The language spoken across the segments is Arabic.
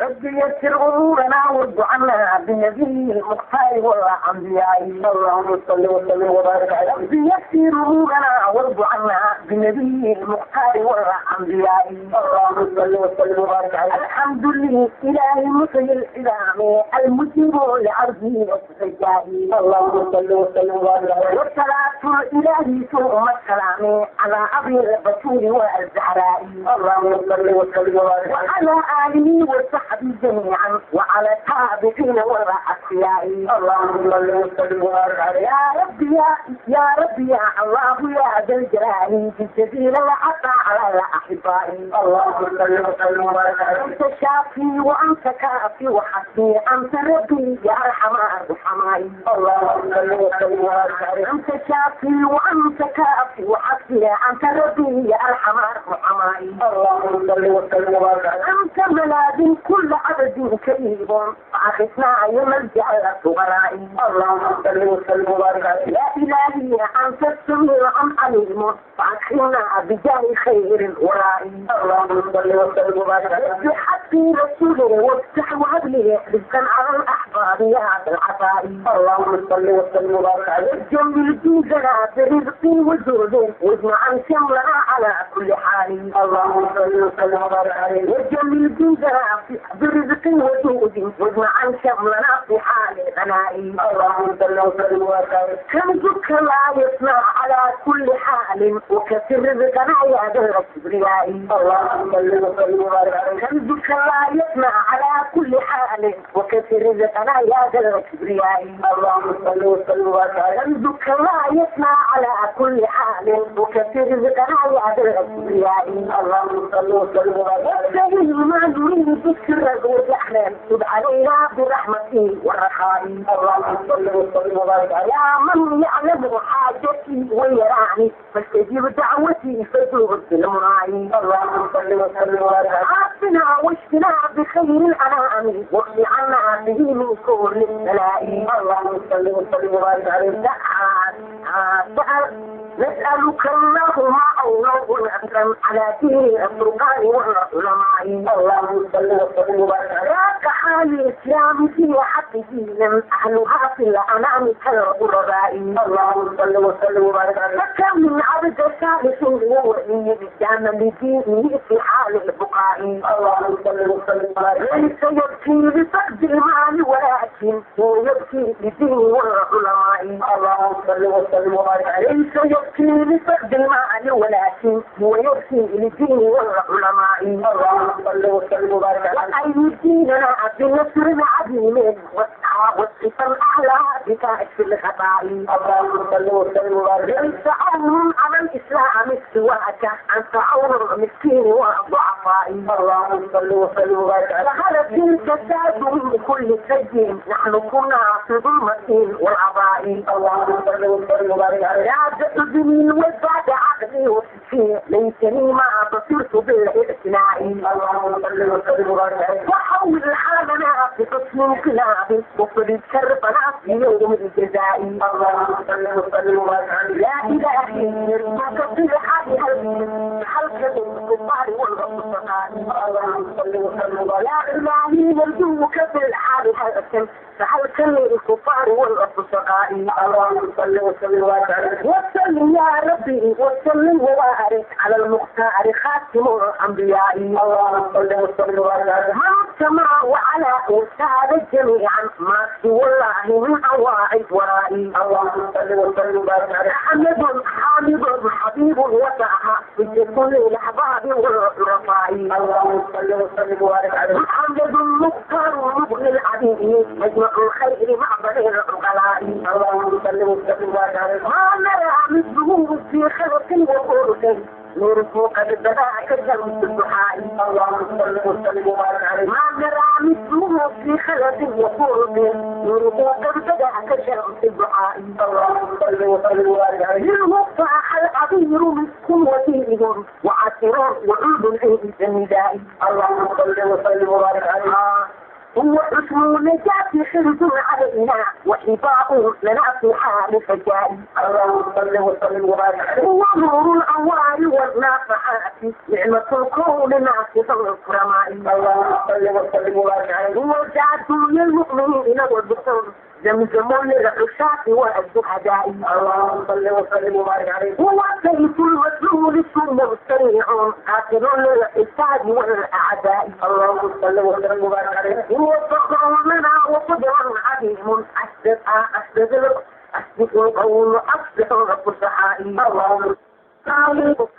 رب يسر أمورنا وارض عنا بالنبي المختار والأنبياء اللهم صل وسلم وبارك على رب يسر أمورنا وارض عنا بالنبي المختار والأنبياء اللهم صل وسلم وبارك على الحمد لله إله المحيي الإلهي المجيب لأرضه والسجاء اللهم صل وسلم وبارك على والصلاة الإلهي ثم السلام على أبي الرسول والزهراء اللهم صل وسلم وبارك وعلى آله وصحبه جميعا وعلى التابعين والأصفياء اللهم صل وسلم وبارك عليه يا رب يا الله يا ذا الجلال بالجزيل العطاء على الأحباء اللهم صل وسلم وبارك عليه أنت شافي وأنت كافي وحسبي أنت ربي يا أرحم الرحماء اللهم صل وسلم وبارك عليه أنت شافي وأنت كافي وحسبي أنت ربي يا أرحم الرحماء اللهم صل وسلم وبارك عليه أنت ملاذ كل عبد كريم فأخذنا يوم الجهل الصغراء اللهم صل وسلم وبارك عليه يا إلهي أنت السميع عليم فأخذنا بجاه خير الوراء اللهم صل وسلم وبارك عليه بحق رسوله وافتح وهب لي رزقا على الأحباب يا ذا العطاء اللهم صل وسلم وبارك عليه جمل جودنا برزق وجود واجمع شملنا على كل حال اللهم صل وسلم وبارك عليه وجمل جودنا برزق وجود واجمع شملنا في حال غناء اللهم صل وسلم وبارك عليه كنزك لا يصنع على كل حال وكثر رزقنا يا ذا الكبرياء اللهم صل وسلم وبارك عليه كنزك لا يصنع على كل حال وكثر رزقنا يا ذا الكبرياء اللهم صل وسلم وبارك عليه كنزك لا يصنع على كل حال وكثر رزقنا يا ذا الكبرياء اللهم صل وسلم وبارك عليه ما نريد بالسر والأحلام تب علينا برحمته والرخاء اللهم صل وسلم وبارك عليه يا من يعلم حاجتي ويراني فاستجيب دعوتي فزور بالمراعي اللهم صل وسلم وبارك عليه عافنا واشفنا بخير الانام واغفر عنا به من كل البلاء اللهم صل وسلم وبارك عليه نسألك اللهم أولو أكرم على دين الفرقان والعلماء اللهم صل وسلم وبارك عليه ذاك حال الإسلام في حق دين أهلها في الأنام كالغرباء اللهم صل وسلم وبارك عليه فكم من عبد ثالث وولي كان لدينه في حال البقاء اللهم صل وسلم وبارك عليه ليس يبكي لفقد المال ولكن هو يبكي لدين والعلماء اللهم صل وسلم وبارك عليه ليس يبكي لفقد المال ولكن هو يبكي لدين والعلماء اللهم صل وسلم وبارك عليه وأي ديننا بنصر عظيم والصفة الأعلى بكاشف الخطاء اللهم صل وسلم وبارك عليه ليس عون على الإسلام سواك أنت عون المسكين والضعفاء اللهم صل وسلم وبارك عليه فهل تلك الساد من كل سجن نحن كنا في ظلمة والعطاء اللهم صل وسلم وبارك عليه يا جسدني وزاد عقلي وسكين ليتني ما بصرت بالاعتناء اللهم صل وسلم وبارك عليه وحول حالنا في قسم انقلاب وفرد كربنا في يوم الجزاء اللهم صل وسلم وبارك عليه يا إلهي يرزقك في حالها حلقة الكفار والأصدقاء اللهم صل وسلم وبارك يا إلهي نرجوك في الحال حلقة فحلقة الكفار والأصدقاء اللهم صل وسلم وبارك عليه وسلم يا ربي وسلم وبارك على المختار خاتم الأنبياء اللهم صل وسلم وبارك عليه من سمع وعلى وساد جميعا ما سوى الله من أواعد ورائي اللهم صل وسلم وبارك عليه حامد حبيب وسعها في كل الأحباب والرفاء اللهم صل وسلم وبارك عليه محمد مختار مبني العديد مجمع الخير مع بني العقلاء اللهم صل وسلم وبارك عليه ما نرى مثله في خلق وخلق نوره قد بدا كالشمس الضحى اللهم صل وسلم وبارك عليه ما نرى مثله في خلق وخلق نوره قد بدا كالشمس الضحى اللهم صل وسلم وبارك عليه المفتاح العبير مسك وثيق وعسر وعود عند النداء اللهم صل وسلم وبارك عليه هو اسم نجاة حرز علينا وحفاظ لنا في حال فجائي. اللهم صل وسلم وبارك عليه. هو نور الأنوار والنافحات نعمة الكون ناصف الكرماء. اللهم صل وسلم وبارك عليه. هو جاد للمؤمنين والبصر زمزم للعشاق والشهداء. اللهم صل وسلم وبارك عليه. هو سيف المسلول ثم سريع قاتل للإفساد والأعداء. اللهم صل وسلم وبارك عليه. هو فخر لنا وقدر عظيم أسبق القول أصبح الفصحاء. اللهم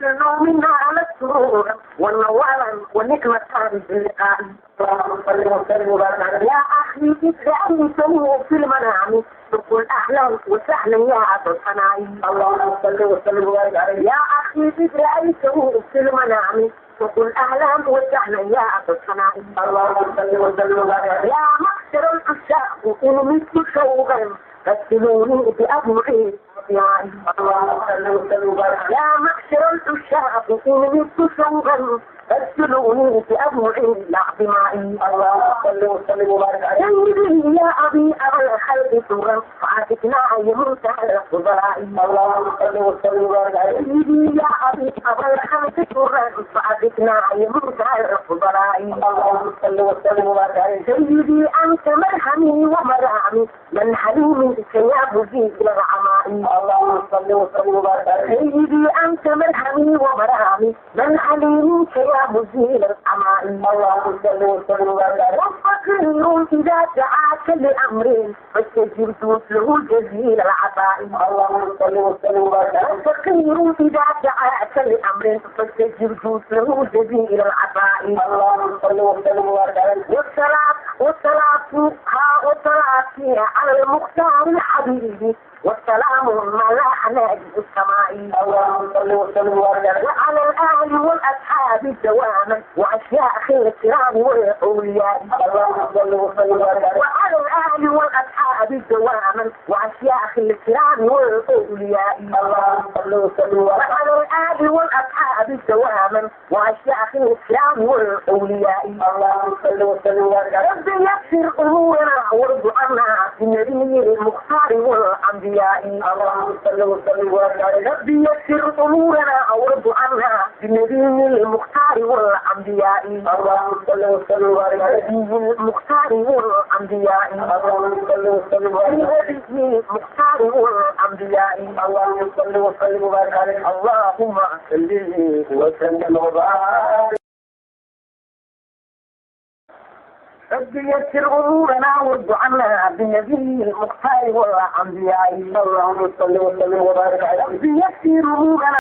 كانوا منا على السرور والنوالا والنعمة باللقاء. اللهم صل وسلم وبارك عليه. يا أخي ادعي سوء في المنام تقول أهلا وسهلا يا أبو الحناي. اللهم صل وسلم وبارك عليه. يا أخي ادعي سوء في المنام تقول أهلا وسهلا يا أبو الحناي. اللهم صل وسلم وبارك عليه. يا معشر العشاق إن مثل شوقا فاسلوني بأبوعي. اللهم صل وسلم وبارك عليه. يا معشر العشاق إن مثل شوقا فاسلوني بأبوعي لا بمائي. اللهم صل وسلم وبارك عليه. سيدي يا أبي أبا الخلق سرا فعاتقنا يمنتهى الفضلاء. اللهم صل وسلم وبارك عليه. سيدي يا أبي أبا الخلق سرا فعاتقنا يمنتهى الفضلاء. اللهم صل وسلم وبارك عليه. سيدي أنت مرحمي ومرامي من حليم سيابدي إلى العماء. اللهم صل وسلم وبارك عليه. سيدي أنت مرحمي ومرامي من حليم سيابدي إلى العماء. اللهم صل وسلم وبارك عليه. وفقير إذا دعاك لأمر فاستجب له جزيل العطاء. اللهم صل وسلم وبارك عليه. وفقير إذا دعاك لأمر فاستجب له جزيل العطاء. اللهم صل وسلم وبارك عليه. والصلاة على المختار الحبيب والسلام على ناجي السماء. اللهم صل وسلم وبارك عليه. وعلى الآل والأصحاب دواما وأشياخ الكرام والأولياء. اللهم صل وسلم وبارك عليه. وعلى الآل والأصحاب دواما وأشياخ الكرام والأولياء. اللهم صل وسلم وبارك عليه. وعلى الآل والأصحاب دواما وأشياخ الكرام والأولياء. اللهم صل وسلم وبارك عليه. رب يسر أمورنا وارض عنا بالنبي المختار والأنبياء. اللهم صل وسلم وبارك عليه. رب يسر أمورنا وارض عنا بالنبي المختار والأنبياء. اللهم صل وسلم وبارك عليه. بالنبي المختار والأنبياء. اللهم صل وسلم وبارك عليه. بالنبي المختار والأنبياء. اللهم صل وسلم وبارك عليه. اللهم صل وسلم وبارك. رب يسر أمورنا وارض عنا بالنبي المختار والأنبياء. اللهم صل وسلم وبارك عليه. رب يسر أمورنا